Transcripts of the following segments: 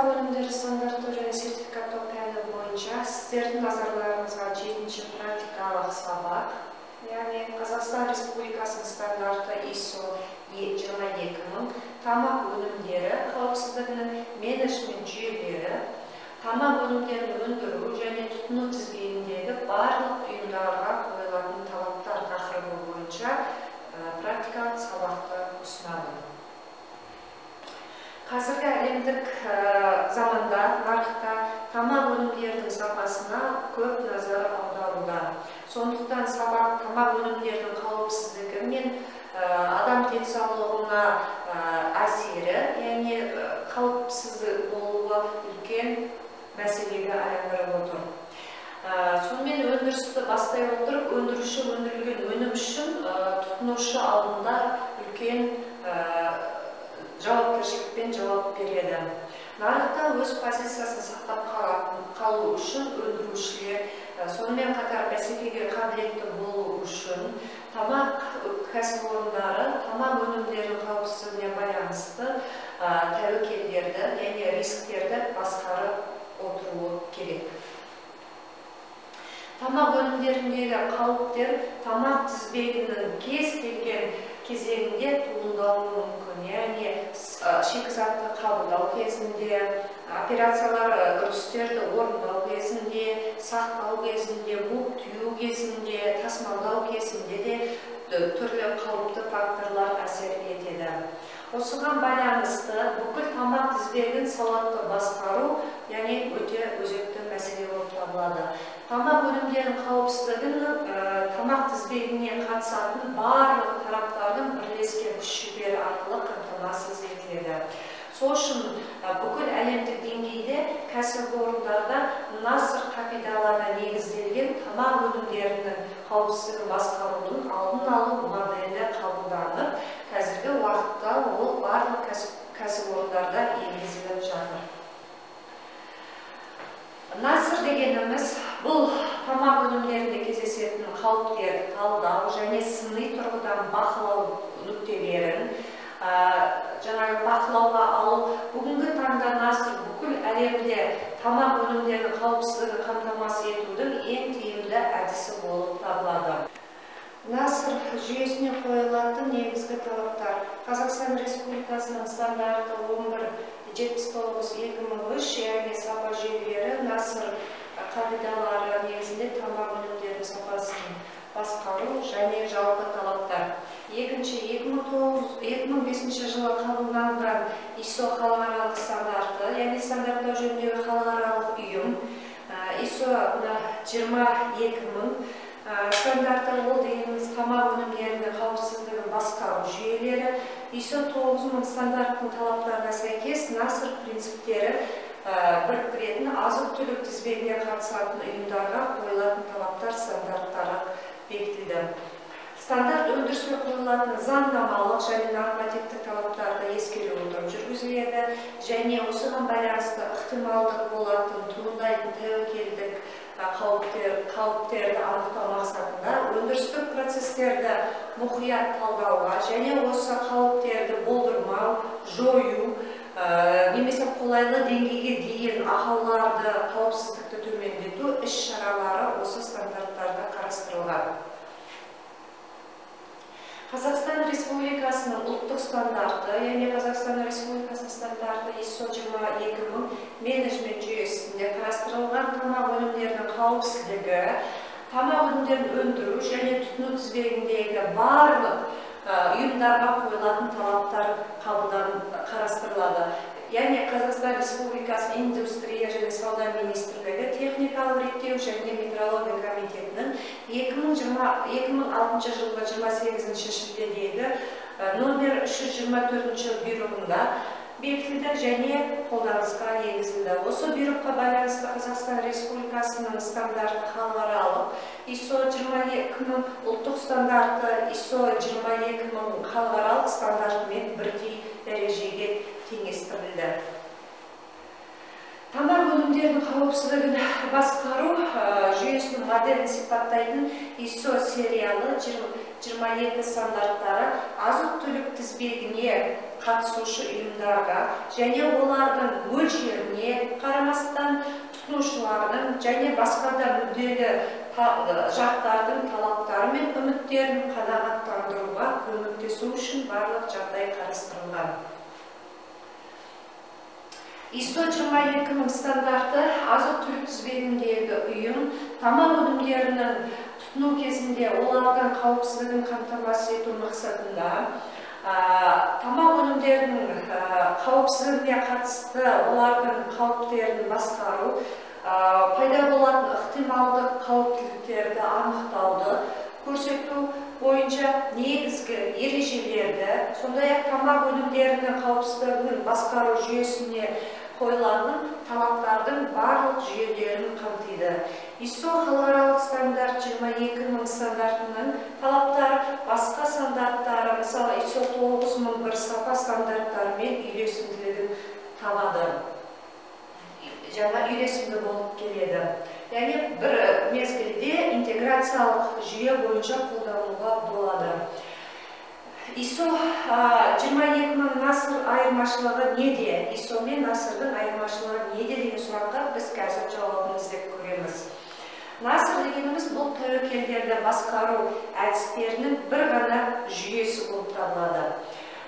тамақ өнімдері стандарттау және сертификаттау пәні бойынша сіздердің назарларыңызға 7-ші практикалық сабақ, яғни Қазақстан Республикасының стандарты ISO 22000 тамақ өнімдері қауіпсіздігінің менеджмент жүйелері, тамақ өнімдерін өндіру және тұтыну тізбегіндегі барлық ұйымдарға қойылатын талаптар тақырыбы бойынша практикалық сабақты ұсынады. Қазіргі әлемдік заманда нарықта тамақ өнімдерінің сапасына көп назар аударуда. Сондықтан сабақ тамақ өнімдерінің қауіпсіздігі мен адам денсаулығына әсері, яғни қауіпсіз болуы үлкен мәселеге айландырып отыр. Сонымен өндірісті бастай отырып, өндіруші өндірілген өнім үшін тұтынушы алдында үлкен жауапкершілікпен жауап береді. Нарықта өз позициясын сақтап қалу үшін өндірушілер, сонымен қатар бәсекеге қабілетті болу үшін тамақ кәсіпорындары тамақ өнімдерінің қауіпсіздігіне байланысты тәуекелдерді, яғни рисктерді басқарып отыруы керек. Тамақ өнімдеріндегі қауіптер тамақ тізбегінің кез келген кезеңінде туындауы мүмкін, яғни шикізатты қабылдау кезінде, операциялар үрдістерді орындау кезінде, сақтау кезінде, буып-түю кезінде, тасымалдау кезінде де түрлі қауіпті факторлар әсер етеді. Осыған байланысты бүкіл тамақ тізбегін сауатты басқару, яғни өте өзекті мәселе болып табылады. Тамақ өнімдерінің қауіпсіздігінің тамақ тізбегіне қатысатын барлық тараптардың бірлескен күш-жігері арқылы қамтамасыз етіледі. Сол үшін бүкіл әлемдік деңгейде кәсіпорындарда насыр қағидаларына негізделген тамақ өнімдерінің қауіпсіздігін басқарудың алдын алу моделі қабылданып, қазіргі уақытта ол барлық кәсіпорындарда енгізіліп жатыр. Насыр дегеніміз бұл тамақ өнімдерінде кездесетін қауіптерді талдау және сыни тұрғыдан бақылау нүктелерін бақылауға алу. Бүгінгі таңда насыр бүкіл әлемде тамақ өнімдерінің қауіпсіздігін қамтамасыз етудің ең тиімді әдісі болып табылады. Насыр жүйесіне қойылатын негізгі талаптар. Қазақстан Республикасының стандарты 1179/2003, яғни сапа жүйелері насыр қағидалары негізінде тамақ өнімдерінің сапасын басқару және жалпы талаптар. Екінші, 2005 жылы қабылданған ISO халықаралық стандарты, яғни стандарттау жөніндегі халықаралық ұйым, ISO 20000 стандарты, ол дегеніміз тамақ өнімдерінің қауіпсіздігін басқару жүйелері. ISO 9000 стандарттың талаптарына сәйкес насыр принциптері біріктіретін азық-түлік тізбегіне қатысатын ұйымдарға қойылатын талаптар стандарттары бекітілді. Стандарт өндіріске қойылатын заңнамалық және нормативтік талаптарды ескере отырып жүргізіледі және осыған байланысты ықтималдық болатын туындайтын тәуекелдік қауіптерді анықтау мақсатында өндірістік процестерді мұқият талдауға және осы қауіптерді болдырмау, жою, немесе қолайлы деңгейге дейін ақауларды, қауіпсіздікті төмендету іс-шаралары осы стандарттарда қарастырылған. Қазақстан Республикасының ұлттық стандарты, яғни Қазақстан Республикасының стандарты ISO 20000 менеджмент жүйесінде қарастырылған тамақ өнімдерінің қауіпсіздігі, тамақ өнімдерін өндіру және тұтыну тізбегіндегі барлық ұйымдарға қойылатын талаптар қарастырылады. Яғни Қазақстан Республикасы индустрия және сауда министрлігі техникалық реттеу және метрология комитетінің 2006 жылғы 28 шілдедегі номер 324 бұйрығында бекітілді және қолданысқа енгізілді. Осы бұйрыққа байланысты Қазақстан Республикасының стандарты халықаралық ISO 20000 ұлттық стандарты ISO 20000 халықаралық стандартымен бірдей дәрежеге теңестірілді. Тамақ өнімдерінің қауіпсіздігін басқару жүйесінің моделін сипаттайтын ISO сериалы 22 стандарттары азық-түлік тізбегіне қатысушы ұйымдарға және олардың мөлшеріне қарамастан тұтынушылардың және басқа да мүдделі жақтардың талаптары мен үміттерін қанағаттандыруға көмектесу үшін барлық жағдай қарастырылған. ISO 22000 стандарты азық-түлік тізбегіндегі ұйым тамақ өнімдерінің тұтыну кезінде олардың қауіпсіздігін қамтамасыз ету мақсатында тамақ өнімдерінің қауіпсіздігіне қатысты олардың қауіптерін басқару, пайда болатын ықтималдық қауіптіліктерді анықтауды көрсету бойынша негізгі ережелерді, сондай-ақ тамақ өнімдерінің қауіпсіздігін басқару жүйесіне қойылатын талаптардың барлық жүйелерін қамтиды. ISO халықаралық стандарт 22000 стандартының талаптары басқа стандарттары, мысалы ISO 9001 сапа стандарттарымен үйлесімділігін табады. Жаңа үйлесімді болып келеді. Яғни бір мезгілде интеграциялық жүйе бойынша қолдануға болады. ISO 22000 насыр айырмашылығы неде? ISO мен насырдың айырмашылығы неде деген сұраққа біз қазір жауабын іздеп көреміз. Насыр дегеніміз бұл тәуекелдерді басқару әдістерінің бір ғана жүйесі болып табылады.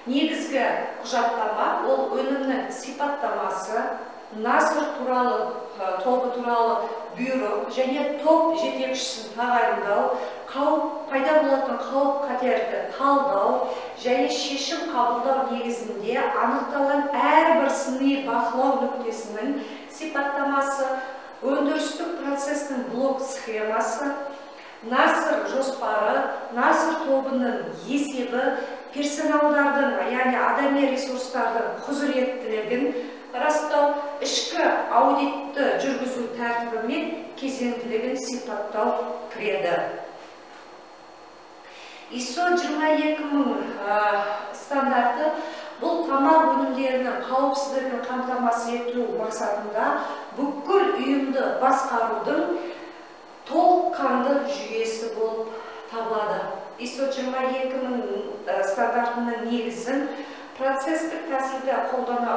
Негізгі құжаттама ол өнімнің сипаттамасы, насыр туралы тобы туралы бұйрық және топ жетекшісін тағайындау, пайда болатын қауіп-қатерді талдау және шешім қабылдау негізінде анықталған әрбір сыни бақылау нүктесінің сипаттамасы, өндірістік процестің блок схемасы, насыр жоспары, насыр тобының есебі, персоналдардың, яғни адами ресурстардың құзыреттілігін растау, ішкі аудитті жүргізу тәртібі мен кезеңділігін сипаттау кіреді. ISO 22000 стандарты бұл тамақ өнімдерінің қауіпсіздігін қамтамасыз ету мақсатында бүкіл ұйымды басқарудың толыққанды жүйесі болып табылады. ISO 22000 стандартының негізін процестік тәсілді қолдана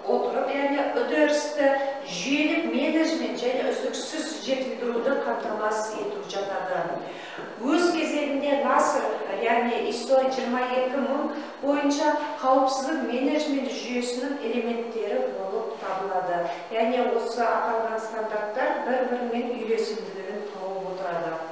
отырып, яғни үдерісті жүйелік менеджмент және үздіксіз жетілдіруді қамтамасыз ету жатады. Өз кезегінде насыр, яғни ISO 22000 бойынша қауіпсіздік менеджмент жүйесінің элементтері болып табылады. Яғни осы аталған стандарттар бір-бірімен үйлесімділігін тауып отырады.